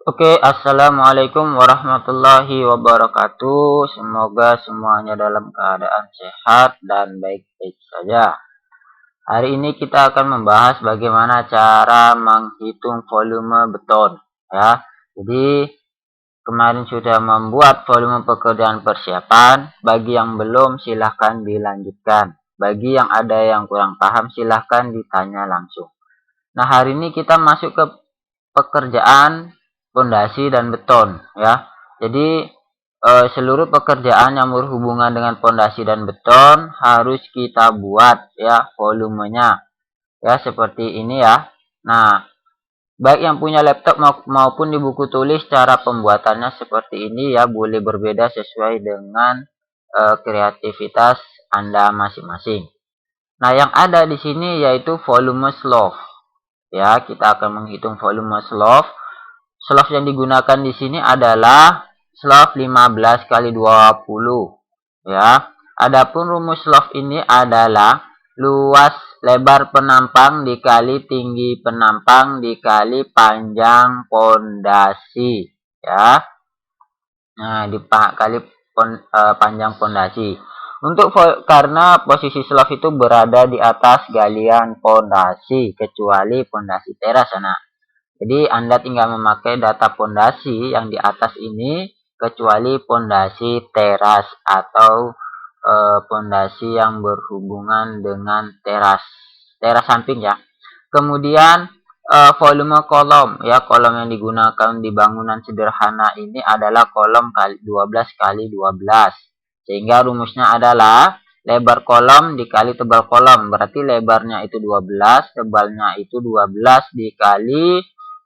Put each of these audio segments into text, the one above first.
Oke, assalamualaikum warahmatullahi wabarakatuh. Semoga semuanya dalam keadaan sehat dan baik-baik saja. Hari ini kita akan membahas bagaimana cara menghitung volume beton. Ya, jadi kemarin sudah membuat volume pekerjaan persiapan. Bagi yang belum, silahkan dilanjutkan. Bagi yang ada yang kurang paham, silahkan ditanya langsung. Nah, hari ini kita masuk ke pekerjaan pondasi dan beton ya. Jadi seluruh pekerjaan yang berhubungan dengan pondasi dan beton harus kita buat ya volumenya ya seperti ini ya. Nah, baik yang punya laptop maupun di buku tulis cara pembuatannya seperti ini ya, boleh berbeda sesuai dengan kreativitas Anda masing-masing. Nah, yang ada di sini yaitu volume slope. Ya, kita akan menghitung volume slope. Slope yang digunakan di sini adalah slope 15 kali 20. Ya. Adapun rumus slope ini adalah luas lebar penampang dikali tinggi penampang dikali panjang pondasi. Ya. Nah, dikali panjang pondasi. Karena posisi slope itu berada di atas galian pondasi kecuali pondasi teras anak. Jadi Anda tinggal memakai data pondasi yang di atas ini kecuali pondasi teras atau pondasi yang berhubungan dengan teras samping ya. Kemudian volume kolom ya, kolom yang digunakan di bangunan sederhana ini adalah kolom 12 kali 12. Sehingga rumusnya adalah lebar kolom dikali tebal kolom. Berarti lebarnya itu 12, tebalnya itu 12 dikali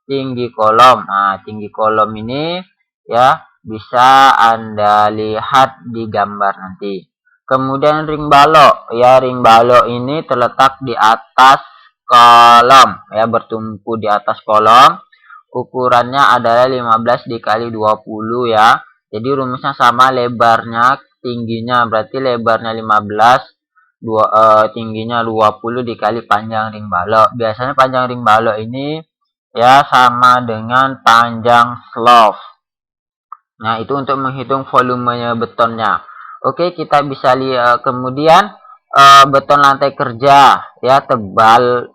tinggi kolom. Nah, tinggi kolom ini ya bisa Anda lihat di gambar nanti. Kemudian ring balok ya, ring balok ini terletak di atas kolom ya, bertumpu di atas kolom. Ukurannya adalah 15 dikali 20 ya. Jadi rumusnya sama, lebarnya tingginya berarti lebarnya 15, tingginya 20 dikali panjang ring balok. Biasanya panjang ring balok ini ya sama dengan panjang slope. Nah, itu untuk menghitung volumenya betonnya. Oke, kita bisa lihat kemudian beton lantai kerja ya, tebal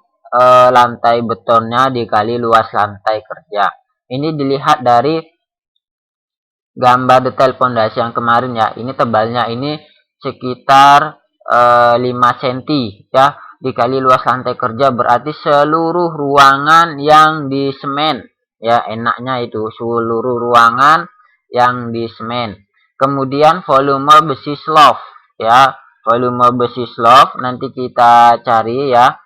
lantai betonnya dikali luas lantai kerja. Ini dilihat dari gambar detail pondasi yang kemarin ya. Ini tebalnya ini sekitar 5 cm ya, dikali luas lantai kerja berarti seluruh ruangan yang di semen ya, enaknya itu seluruh ruangan yang di semen. Kemudian volume besi slope ya, volume besi slope nanti kita cari ya.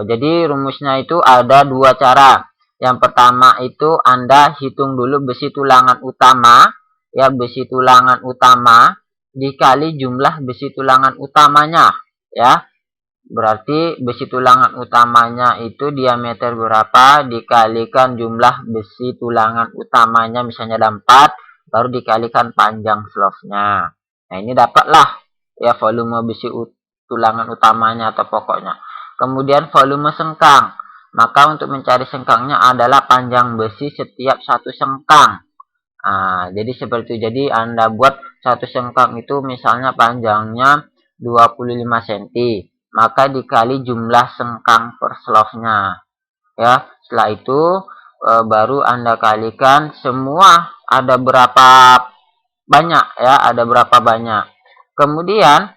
Jadi rumusnya itu ada dua cara. Yang pertama itu Anda hitung dulu besi tulangan utama ya, besi tulangan utama dikali jumlah besi tulangan utamanya ya. Berarti besi tulangan utamanya itu diameter berapa dikalikan jumlah besi tulangan utamanya, misalnya ada 4, baru dikalikan panjang slope-nya. Nah, ini dapatlah ya volume besi tulangan utamanya atau pokoknya. Kemudian volume sengkang. Maka untuk mencari sengkangnya adalah panjang besi setiap satu sengkang. Nah, jadi seperti itu. Jadi Anda buat satu sengkang itu misalnya panjangnya 25 cm. Maka dikali jumlah sengkang per slope-nya. Ya, setelah itu baru Anda kalikan semua ada berapa banyak ya, ada berapa banyak. Kemudian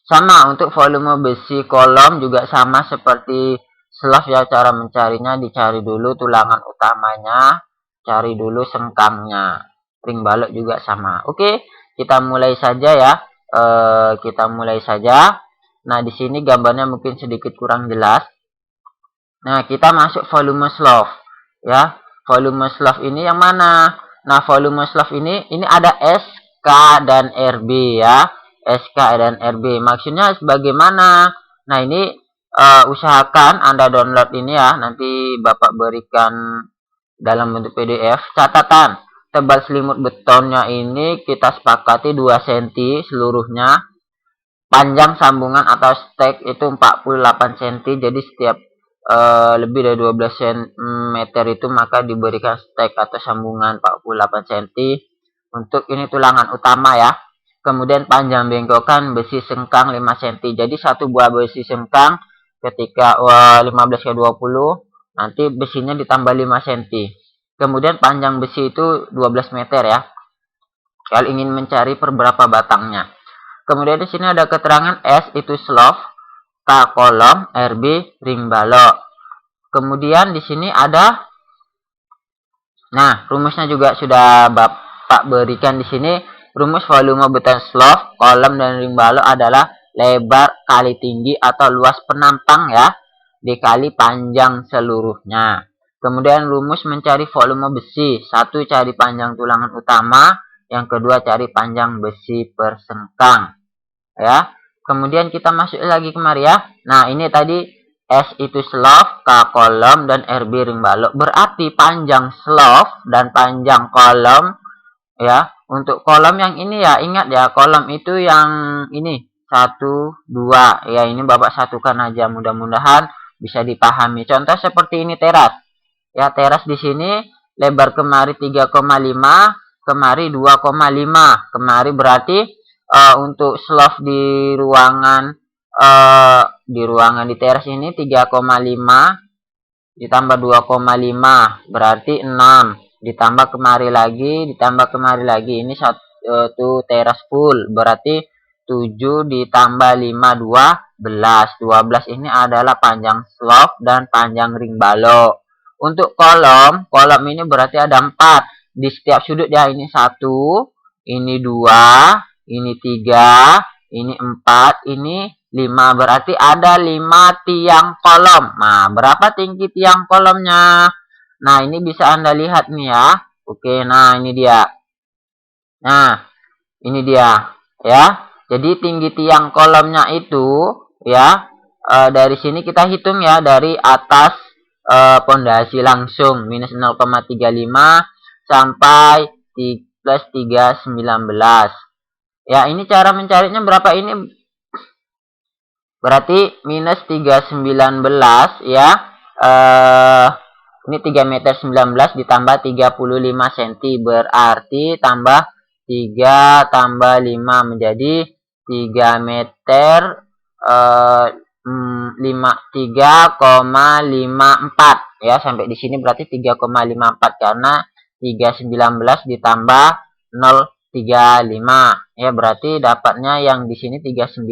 sama untuk volume besi kolom juga sama seperti slope ya, cara mencarinya dicari dulu tulangan utamanya, cari dulu sengkangnya. Ring balok juga sama. Oke, kita mulai saja ya. Kita mulai saja. Nah, di sini gambarnya mungkin sedikit kurang jelas. Nah, kita masuk volume slope ya. Volume slope ini yang mana? Nah, volume slope ini ada SK dan RB ya. SK dan RB. Maksudnya bagaimana? Nah, ini usahakan Anda download ini ya. Nanti Bapak berikan dalam bentuk PDF. Catatan, tebal selimut betonnya ini kita sepakati 2 cm seluruhnya. Panjang sambungan atau stek itu 48 cm. Jadi setiap lebih dari 12 cm itu, maka diberikan stek atau sambungan 48 cm untuk ini tulangan utama ya. Kemudian panjang bengkokan besi sengkang 5 cm. Jadi satu buah besi sengkang ketika 15 ke 20, nanti besinya ditambah 5 cm. Kemudian panjang besi itu 12 meter ya. Kalau ingin mencari per berapa batangnya. Kemudian di sini ada keterangan S itu slof, K kolom, RB ring balok. Kemudian di sini ada, nah rumusnya juga sudah Bapak berikan di sini. Rumus volume beton slof, kolom dan ring balok adalah lebar kali tinggi atau luas penampang ya, dikali panjang seluruhnya. Kemudian rumus mencari volume besi. Satu, cari panjang tulangan utama. Yang kedua, cari panjang besi persengkang. Ya. Kemudian kita masuk lagi kemari ya. Nah, ini tadi S itu slof, K kolom, dan RB ring balok. Berarti panjang slof dan panjang kolom ya. Untuk kolom yang ini ya, ingat ya, kolom itu yang ini 1, 2 ya. Ini Bapak satukan aja, mudah-mudahan bisa dipahami. Contoh seperti ini teras. Ya, teras di sini lebar kemari 3,5, kemari 2,5. Kemari berarti untuk slof di ruangan di teras ini 3,5 ditambah 2,5 berarti 6. Ditambah kemari lagi, ini satu teras full berarti 7 ditambah 5 12 ini adalah panjang slof dan panjang ring balok. Untuk kolom ini berarti ada 4 di setiap sudut ya. Ini 1, ini 2, ini 3, ini 4, ini 5. Berarti ada 5 tiang kolom. Nah, berapa tinggi tiang kolomnya? Nah, ini bisa Anda lihat nih ya. Oke, nah ini dia. Nah, ini dia ya. Jadi tinggi tiang kolomnya itu ya, dari sini kita hitung ya, dari atas pondasi langsung minus 0,35 sampai plus 3,19. Ya, ini cara mencarinya berapa ini? Berarti minus 3,19 ya. Ini 3 meter 19 ditambah 35 cm. Berarti tambah 3 tambah 5 menjadi 3 meter 3,54 ya. Sampai di sini berarti 3,54 karena 3,19 ditambah 0,35 ya. Berarti dapatnya yang di sini 3,19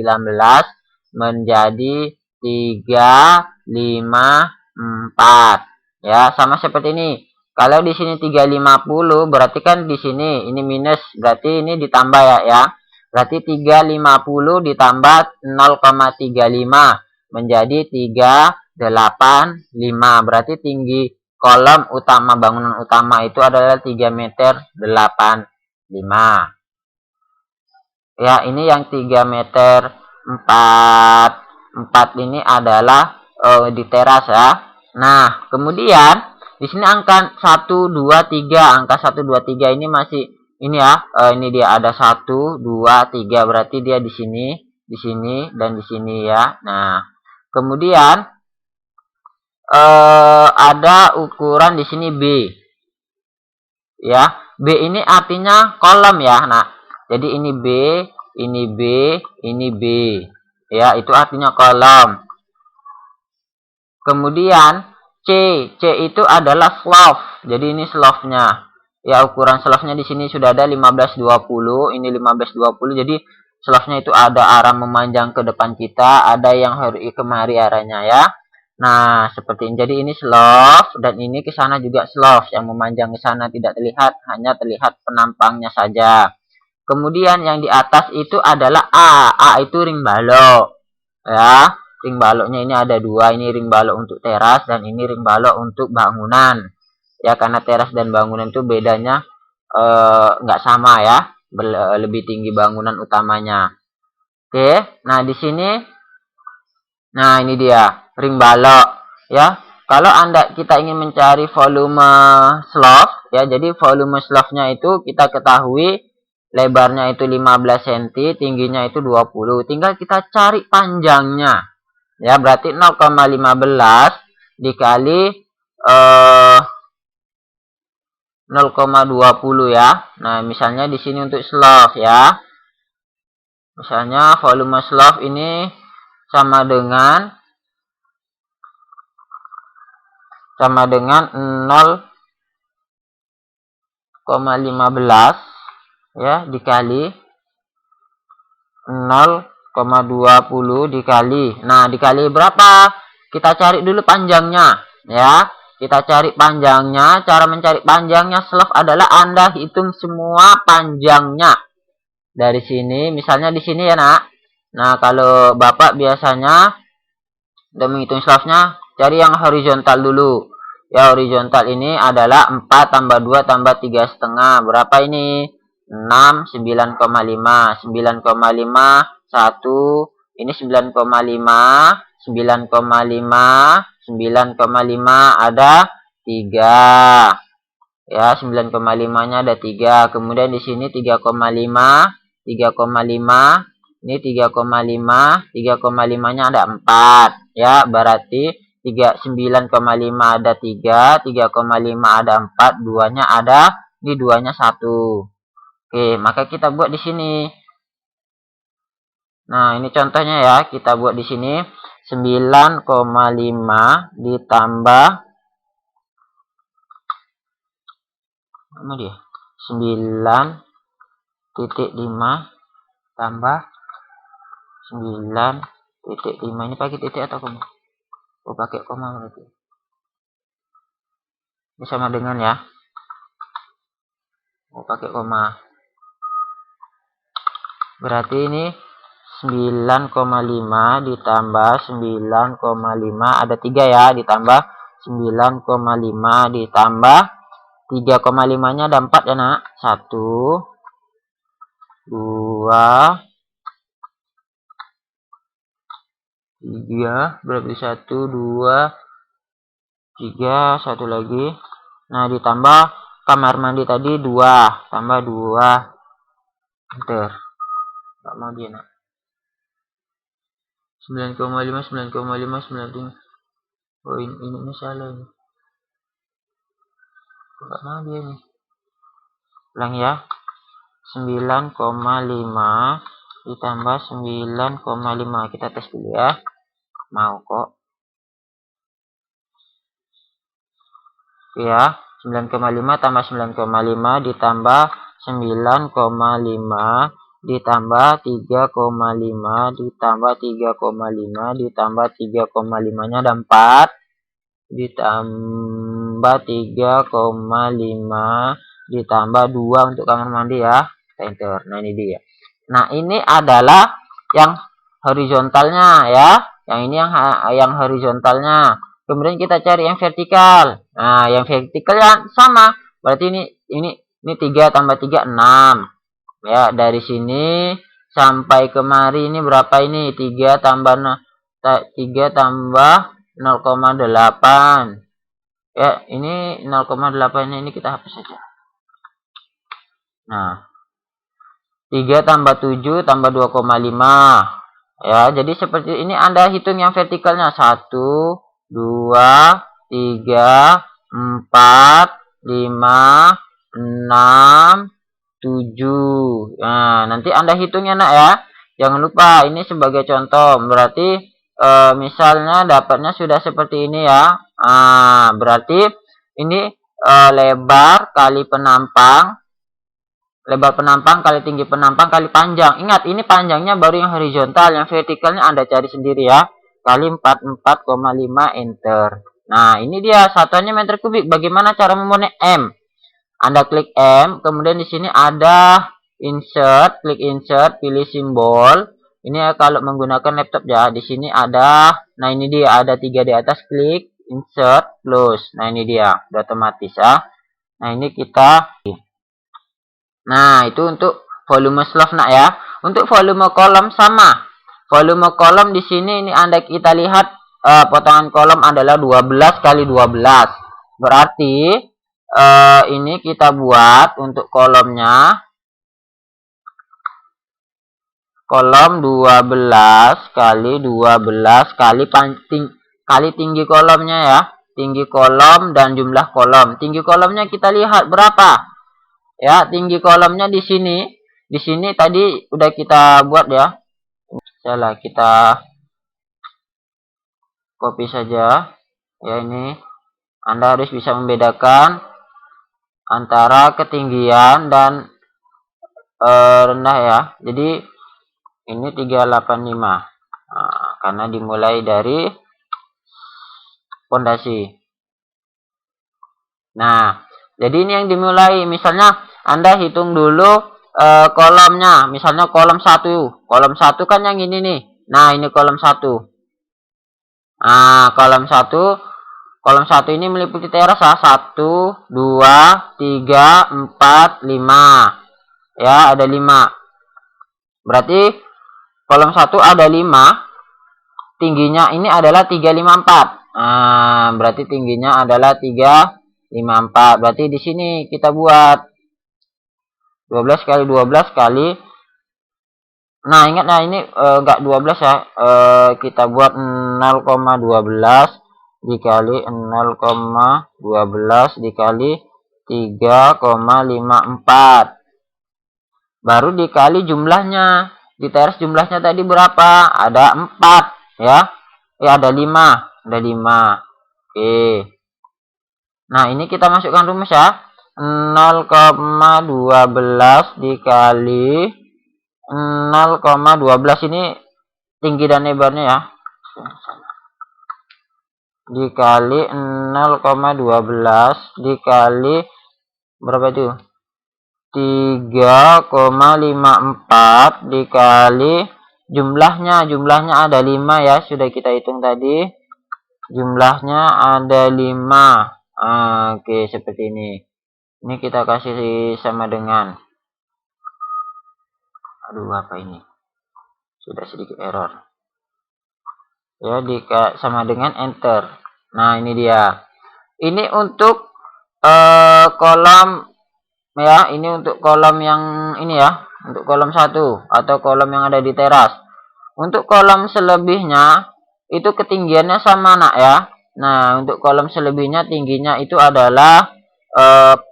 menjadi 3,54 ya. Sama seperti ini. Kalau di sini 3,50 berarti kan di sini ini minus, berarti ini ditambah ya. Berarti 3,50 ditambah 0,35 menjadi 3,85. Berarti tinggi kolom utama bangunan utama itu adalah 3,85 meter. Ya, ini yang 3,4 meter ini adalah di teras ya. Nah, kemudian di sini angka 1, 2, 3. Angka 1, 2, 3 ini masih ini ya. Ini dia ada 1, 2, 3. Berarti dia di sini, dan di sini ya. Nah, kemudian ada ukuran di sini B. Ya, B ini artinya kolom ya. Nah, jadi ini B, ini B, ini B. Ya, itu artinya kolom. Kemudian C itu adalah slof. Jadi ini slofnya. Ya, ukuran slofnya di sini sudah ada 15-20, ini 15-20. Jadi slofnya itu ada arah memanjang ke depan kita, ada yang harus kemari arahnya ya. Nah, seperti ini. Jadi ini slof dan ini ke sana juga slof. Yang memanjang ke sana tidak terlihat, hanya terlihat penampangnya saja. Kemudian yang di atas itu adalah A. A itu ring balok. Ya, ring baloknya ini ada 2. Ini ring balok untuk teras dan ini ring balok untuk bangunan. Ya, karena teras dan bangunan itu bedanya nggak sama ya. Lebih tinggi bangunan utamanya. Oke, nah di sini, nah ini dia ring balok ya. Kalau kita ingin mencari volume slof ya, jadi volume slofnya itu kita ketahui lebarnya itu 15 cm, tingginya itu 20. Tinggal kita cari panjangnya. Ya, berarti 0,15 dikali 0,20 ya. Nah, misalnya di sini untuk slough ya. Misalnya volume slough ini sama dengan 0,15 ya dikali 0,20 dikali. Nah, dikali berapa? Kita cari dulu panjangnya ya. Kita cari panjangnya. Cara mencari panjangnya slough adalah Anda hitung semua panjangnya. Dari sini, misalnya di sini ya, Nak. Nah, kalau Bapak biasanya udah menghitung slough-nya, cari yang horizontal dulu. Ya, horizontal ini adalah 4 tambah 2 tambah 3,5. Berapa ini? 6, 9,5. 9,5, 1. Ini 9,5. 9,5. 9,5 ada 3. Ya, 9,5-nya ada 3. Kemudian di sini 3,5. 3,5. Ini 3,5. 3,5-nya ada 4. Ya, berarti 9,5 ada 3. 3,5 ada 4. 2-nya ada. Ini 2-nya 1. Oke, maka kita buat di sini. Nah, ini contohnya ya. Kita buat di sini 9,5 ditambah apa dia? 9,5 tambah 9,5. Ini pakai titik atau koma? Oh, pakai koma berarti. Ini sama dengan ya. Oh, pakai koma. Berarti ini 9,5 ditambah 9,5 ada 3 ya, ditambah 9,5 ditambah 3,5-nya ada 4 ya, Nak. 1, 2, 3, berarti 1, 2, 3, satu lagi. Nah, ditambah kamar mandi tadi 2, tambah 2. Enter. Enggak mau dia, Nak. 9,5, 9,5, 95. Oh, ini salah ini. Enggak mau dia nih. Ulang ya. 9,5 ditambah 9,5. Kita tes dulu ya. Mau kok. Ya, 9,5 tambah 9,5 ditambah 9,5 ditambah 3,5 ditambah 3,5 ditambah 3,5-nya ada 4 ditambah 3,5 ditambah 2 untuk kamar mandi ya. Kita enter. Nah, ini dia. Nah, ini adalah yang horizontalnya ya. Yang ini yang horizontalnya. Kemudian kita cari yang vertikal. Nah, yang vertikal ya sama. Berarti ini 3 tambah 3 6. Ya, dari sini sampai kemari ini berapa ini? 3 tambah 0,8. Ya, ini 0,8-nya ini kita hapus saja. Nah, 3 tambah 7 tambah 2,5. Ya, jadi seperti ini Anda hitung yang vertikalnya. 1, 2, 3, 4, 5, 6, 7. Nah, nanti Anda hitungnya, Nak ya. Jangan lupa, ini sebagai contoh. Berarti misalnya dapatnya sudah seperti ini ya. Nah, berarti ini lebar kali penampang. Lebar penampang kali tinggi penampang kali panjang. Ingat, ini panjangnya baru yang horizontal. Yang vertikalnya Anda cari sendiri ya. Kali 44,5 enter. Nah, ini dia satuannya meter kubik. Bagaimana cara membuatnya M? Anda klik M, kemudian di sini ada insert, klik insert, pilih simbol. Ini ya kalau menggunakan laptop ya. Di sini ada, nah ini dia ada 3 di atas, klik insert, close. Nah, ini dia, udah otomatis ya. Nah, ini kita. Nah, itu untuk volume slough, Nak ya. Untuk volume kolom sama. Volume kolom di sini ini kita lihat potongan kolom adalah 12 kali 12. Berarti ini kita buat untuk kolomnya. Kolom 12 kali 12 kali kali tinggi kolomnya ya. Tinggi kolom dan jumlah kolom. Tinggi kolomnya kita lihat berapa. Ya, tinggi kolomnya di sini. Di sini tadi udah kita buat ya. Salah, kita copy saja. Ya, ini Anda harus bisa membedakan antara ketinggian dan rendah ya. Jadi ini 385. Nah, karena dimulai dari pondasi. Nah, jadi ini yang dimulai. Misalnya Anda hitung dulu kolomnya. Misalnya kolom 1. Kolom 1 kan yang ini nih. Nah, ini kolom 1. Nah, kolom 1. Kolom 1 ini meliputi teras 1, 2, 3, 4, 5. Ya, ada 5. Berarti kolom 1 ada 5. Tingginya ini adalah 354. Nah, berarti tingginya adalah 354. Berarti di sini kita buat 12 kali 12 kali. Nah, ingat, nah ini enggak 12 ya. Kita buat 0,12 dikali 0,12 dikali 3,54. Baru dikali jumlahnya. Di teras jumlahnya tadi berapa? Ada 4 ya. Ya, ada 5. Ada 5. Oke. Nah, ini kita masukkan rumus ya. 0,12 dikali 0,12 ini tinggi dan lebarnya ya. Dikali 0,12 dikali berapa itu? 3,54 dikali jumlahnya ada 5 ya, sudah kita hitung tadi. Jumlahnya ada 5. Oke, seperti ini. Ini kita kasih sama dengan, aduh apa ini, sudah sedikit error ya, sama dengan enter. Nah, ini dia. Ini untuk kolom ya, ini untuk kolom yang ini ya, untuk kolom 1 atau kolom yang ada di teras. Untuk kolom selebihnya itu ketinggiannya sama nak ya. Nah, untuk kolom selebihnya tingginya itu adalah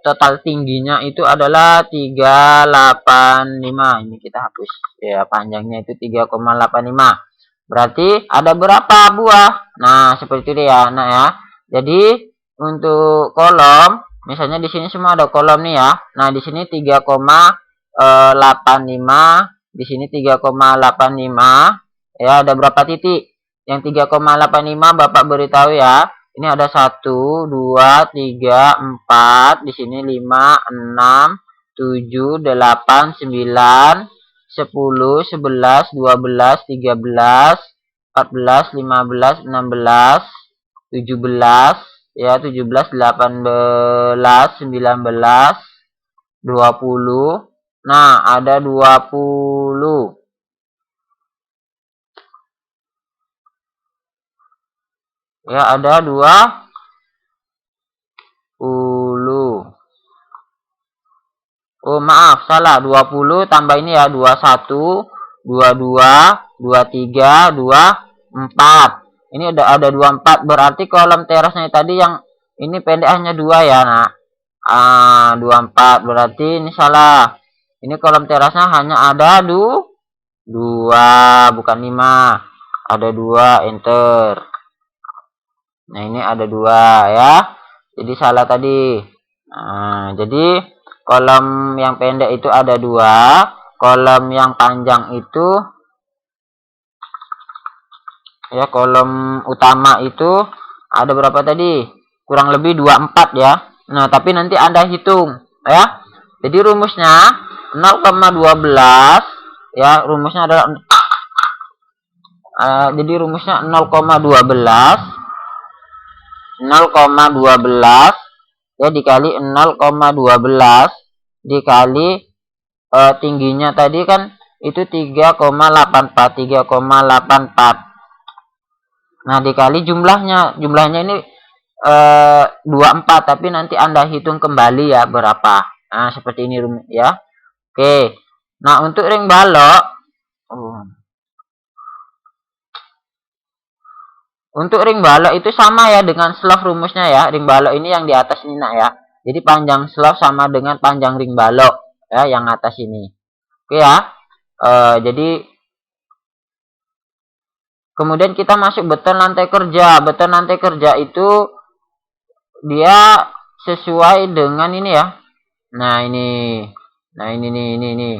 total tingginya itu adalah 385. Ini kita hapus ya, panjangnya itu 3,85. Berarti ada berapa buah? Nah, seperti itu ya, nak ya. Jadi untuk kolom, misalnya di sini semua ada kolom nih ya. Nah, di sini 3,85, di sini 3,85. Ya, ada berapa titik? Yang 3,85 Bapak beritahu ya. Ini ada 1, 2, 3, 4, di sini 5, 6, 7, 8, 9, 10, 11, 12, 13, 14, 15, 16, 17, ya 17, 18, 19, 20. Nah, ada 20. Ya, ada 20. Oh, maaf, salah. 20 tambah ini ya, 21, 22, 23, 24. Ini ada 24. Berarti kolom terasnya tadi yang ini pendek hanya 2 ya, nak. 24. Berarti ini salah. Ini kolom terasnya hanya ada 2, bukan 5. Ada 2, enter. Nah, ini ada 2 ya. Jadi salah tadi. Nah, jadi kolom yang pendek itu ada 2, kolom yang panjang itu ya, kolom utama itu ada berapa tadi? Kurang lebih 24 ya. Nah, tapi nanti Anda hitung ya. Jadi rumusnya 0,12 ya, rumusnya adalah jadi rumusnya 0,12 ya dikali 0,12 dikali tingginya tadi kan itu 3,84. Nah, dikali jumlahnya ini 24, tapi nanti Anda hitung kembali ya berapa. Nah, seperti ini ya. Oke. Nah, untuk ring balok Untuk ring balok itu sama ya dengan slope rumusnya ya. Ring balok ini yang di atas ini nak ya. Jadi panjang slope sama dengan panjang ring balok ya yang atas ini. Oke ya. Jadi kemudian kita masuk beton lantai kerja. Beton lantai kerja itu dia sesuai dengan ini ya. Nah ini. Nah ini.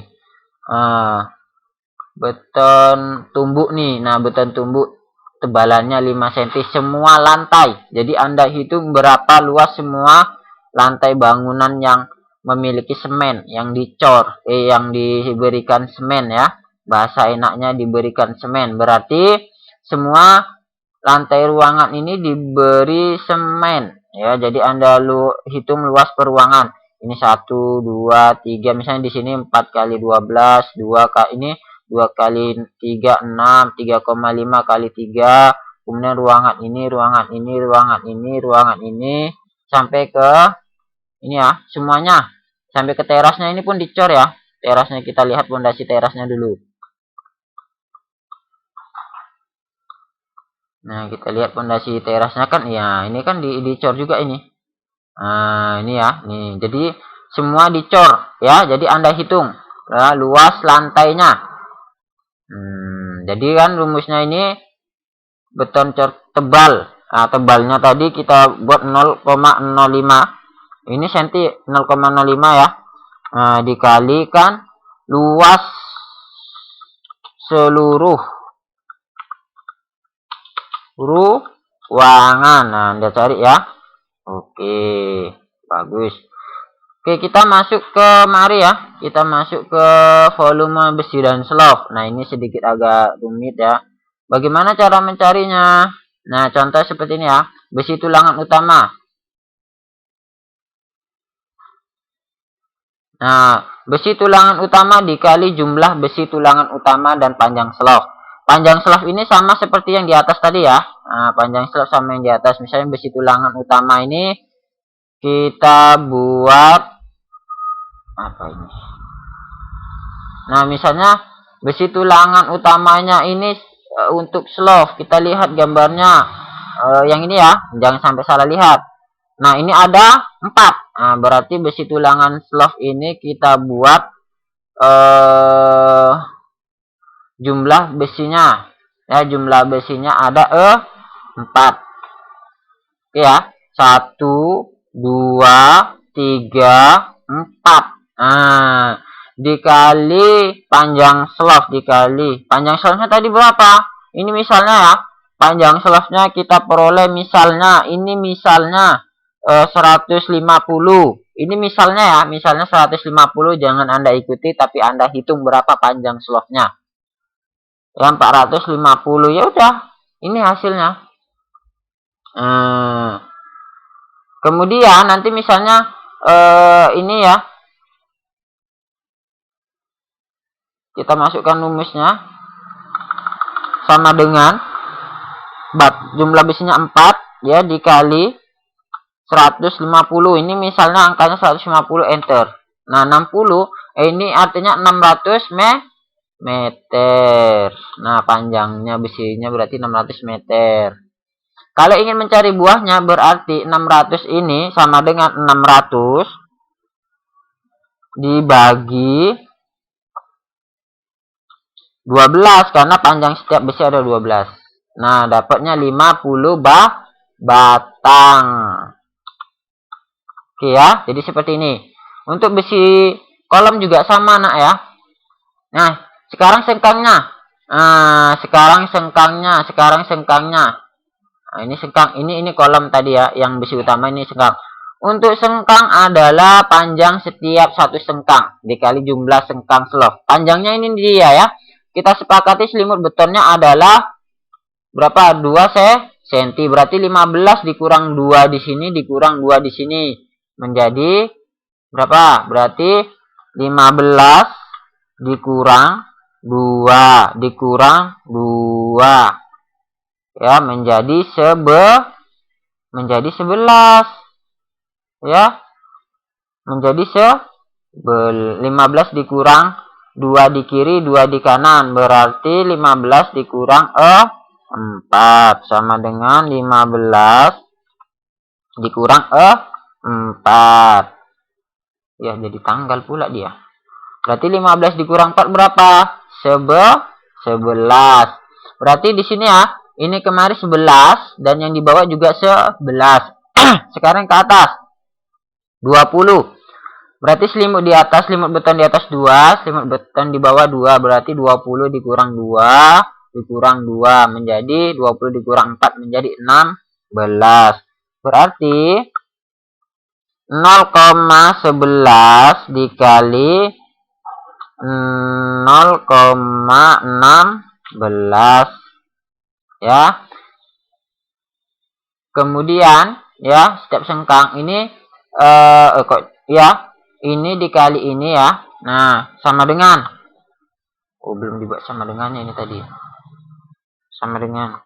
Beton tumbuk nih. Nah beton tumbuk tebalannya 5 cm semua lantai. Jadi Anda hitung berapa luas semua lantai bangunan yang memiliki semen, yang dicor, yang diberikan semen ya. Bahasa enaknya diberikan semen. Berarti semua lantai ruangan ini diberi semen ya. Jadi Anda hitung luas per ruangan. Ini 1, 2, 3, misalnya di sini 4 kali 12, 2 kali ini 2 kali 3, 6, 3,5 kali 3, kemudian ruangan ini, ruangan ini, ruangan ini, ruangan ini, sampai ke ini ya, semuanya, sampai ke terasnya ini pun dicor ya, terasnya kita lihat fondasi terasnya dulu. Nah, kita lihat fondasi terasnya kan, ya ini kan dicor juga ini. Nah, ini ya, nih, jadi semua dicor ya, jadi Anda hitung ya, luas lantainya. Jadi kan rumusnya ini beton cor tebal. Nah, tebalnya tadi kita buat 0,05. Ini senti 0,05 ya. Nah, dikalikan luas seluruh ruangan. Nah, Anda cari ya. Oke, bagus. Oke, kita masuk ke mari ya. Kita masuk ke volume besi dan slope. Nah, ini sedikit agak rumit ya. Bagaimana cara mencarinya? Nah, contoh seperti ini ya. Besi tulangan utama. Nah, besi tulangan utama dikali jumlah besi tulangan utama dan panjang slope. Panjang slope ini sama seperti yang di atas tadi ya. Nah, panjang slope sama yang di atas. Misalnya besi tulangan utama ini kita buat apa ini? Nah, misalnya besi tulangan utamanya ini untuk slope, kita lihat gambarnya yang ini ya, jangan sampai salah lihat. Nah, ini ada 4. Nah, berarti besi tulangan slope ini kita buat jumlah besinya. Ya, jumlah besinya ada 4. Oke ya. 1, 2, 3, 4. Nah, dikali panjang slope, dikali panjang slope-nya tadi berapa? Ini misalnya ya, panjang slope-nya kita peroleh misalnya, ini misalnya 150. Ini misalnya ya, misalnya 150, jangan Anda ikuti tapi Anda hitung berapa panjang slope-nya. Yang 450 ya udah, ini hasilnya. Kemudian nanti misalnya ini ya, kita masukkan rumusnya sama dengan jumlah besinya 4 ya dikali 150. Ini misalnya angkanya 150, enter. Nah, 60 ini artinya 600 meter. Nah, panjangnya besinya berarti 600 meter. Kalau ingin mencari buahnya berarti 600 ini sama dengan 600 dibagi 12 karena panjang setiap besi ada 12. Nah, dapatnya 50 batang. Oke ya, jadi seperti ini. Untuk besi kolom juga sama nak ya. Nah, sekarang sengkangnya. Nah, sekarang sengkangnya. Nah, ini sengkang, ini kolom tadi ya, yang besi utama ini sengkang. Untuk sengkang adalah panjang setiap satu sengkang dikali jumlah sengkang slope. Panjangnya ini dia ya. Kita sepakati selimut betonnya adalah berapa? 2 cm. Berarti 15 dikurang 2 di sini dikurang 2 di sini menjadi berapa? Berarti 15 dikurang 2 dikurang 2 ya menjadi 11 ya. Menjadi 15 dikurang 2 di kiri, 2 di kanan. Berarti 15 dikurang 4 sama dengan 15 dikurang 4. Ya, jadi tanggal pula dia. Berarti 15 dikurang 4 berapa? 11. Berarti di sini ya, ini kemarin 11 dan yang di bawah juga 11. Sekarang ke atas 20. Berarti selimut di atas, selimut beton di atas 2, selimut beton di bawah 2. Berarti 20 dikurang 2, dikurang 2 menjadi 20 dikurang 4 menjadi 16. Berarti 0,11 dikali 0,16 ya. Kemudian ya, setiap sengkang ini ini dikali ini ya. Nah, sama dengan belum dibuat sama dengannya ini tadi. Sama dengan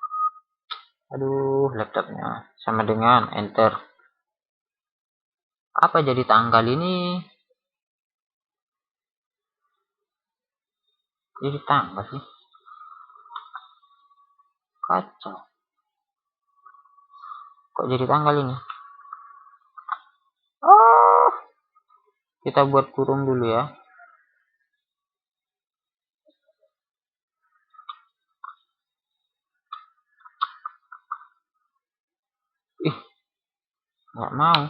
laptopnya. Sama dengan enter. Apa jadi tanggal ini? Jadi tanggal sih. Kacau. Kok jadi tanggal ini? Kita buat kurung dulu ya. Nggak mau.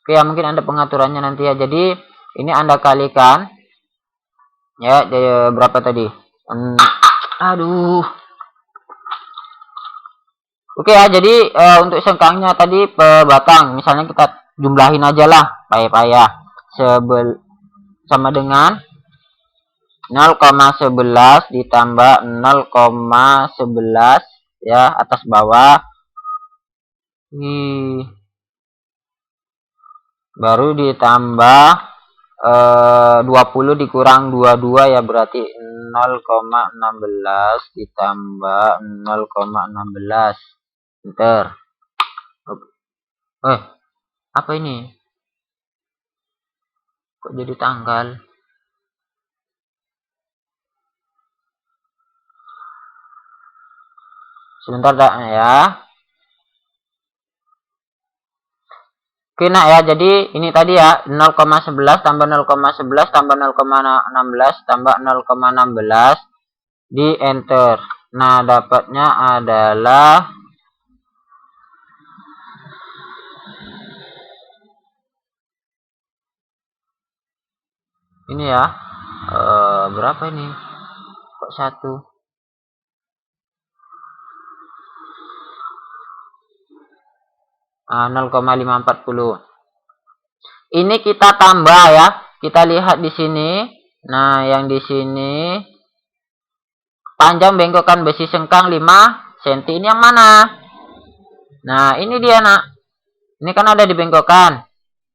Oke, ya mungkin ada pengaturannya nanti ya. Jadi ini Anda kalikan ya, berapa tadi? Oke ya, jadi untuk sengkangnya tadi per batang, misalnya kita jumlahin aja lah, payah-payah. Sama dengan 0,11 ditambah 0,11 ya, atas bawah. Baru ditambah 20 dikurang 22 ya, berarti 0,16 ditambah 0,16. Enter. Apa ini? Kok jadi tanggal? Sebentar ya. Oke, nah ya, jadi ini tadi ya, 0,11 tambah 0,11 tambah 0,16 tambah 0,16 di enter. Nah, dapatnya adalah ini ya. Berapa ini? Kok 1? Nah, 0,540. Ini kita tambah ya. Kita lihat di sini. Nah, yang di sini panjang bengkokan besi sengkang 5 cm. Ini yang mana? Nah, ini dia, nak. Ini kan ada dibengkokkan.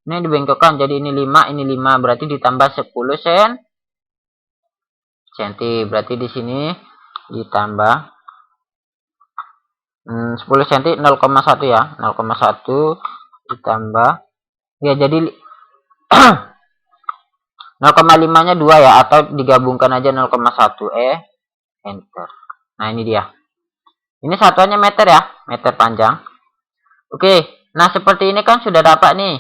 Ini dibengkokkan, jadi ini 5, ini 5. Berarti ditambah 10 cm. Berarti di sini ditambah 10 cm 0,1 ya. 0,1 ditambah ya, jadi 0,5 nya 2 ya, atau digabungkan aja 0,1. Enter. Nah, ini dia. Ini satuannya meter ya, meter panjang. Oke, nah seperti ini kan sudah dapat nih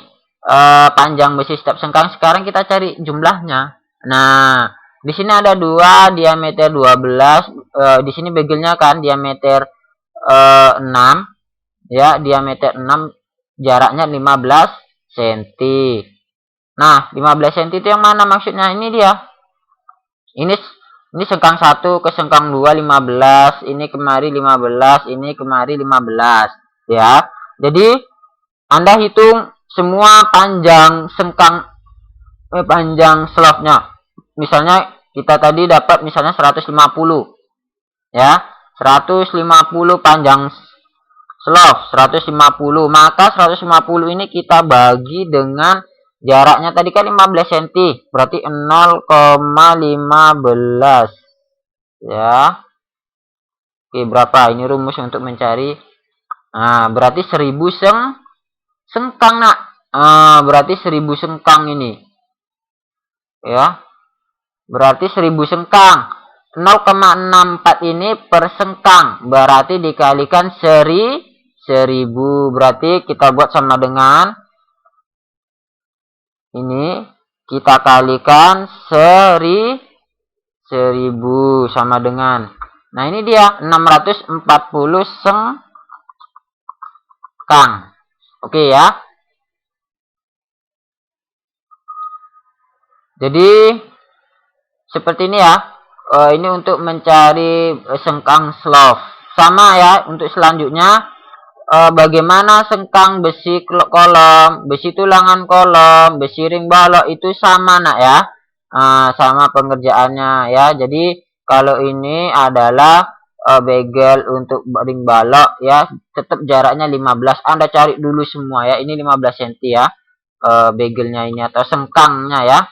panjang besi setiap sengkang. Sekarang kita cari jumlahnya. Nah, di sini ada 2, diameter 12. Di sini begelnya kan diameter 6 ya, diameter 6, jaraknya 15 cm. Nah, 15 cm itu yang mana maksudnya? Ini dia. Ini sengkang 1 ke sengkang 2 15, ini kemari 15, ini kemari 15 ya. Jadi Anda hitung semua panjang sengkang panjang slopnya. Misalnya kita tadi dapat misalnya 150 ya. 150 panjang slop 150, maka 150 ini kita bagi dengan jaraknya tadi kan 15 cm, berarti 0,15 ya. Oke, berapa ini rumus untuk mencari? Nah, berarti 1000 sengkang, nak. Berarti 1000 sengkang ini ya, berarti 1000 sengkang. 0,64 ini per sengkang, berarti dikalikan 1000, berarti kita buat sama dengan ini, kita kalikan 1000 sama dengan, nah ini dia 640 sengkang. Oke ya. Jadi seperti ini ya. Ini untuk mencari sengkang slof. Sama ya untuk selanjutnya. Bagaimana sengkang besi kolom, besi tulangan kolom, besi ring balok itu sama nak ya. Sama pengerjaannya ya. Jadi kalau ini adalah bagel untuk ring balok ya, tetap jaraknya 15. Anda cari dulu semua ya. Ini 15 cm ya. Bagelnya ini atau sengkangnya ya.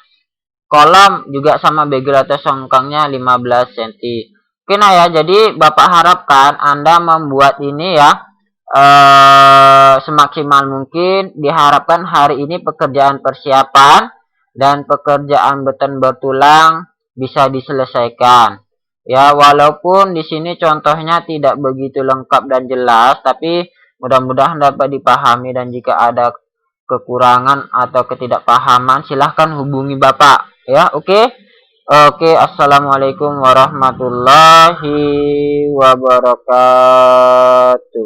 Kolom juga sama bagel atau sengkangnya 15 cm. Oke nah ya, jadi Bapak harapkan Anda membuat ini ya semaksimal mungkin. Diharapkan hari ini pekerjaan persiapan dan pekerjaan beton bertulang bisa diselesaikan. Ya, walaupun di sini contohnya tidak begitu lengkap dan jelas, tapi mudah-mudahan dapat dipahami, dan jika ada kekurangan atau ketidakpahaman silahkan hubungi Bapak ya. Oke. Assalamualaikum warahmatullahi wabarakatuh.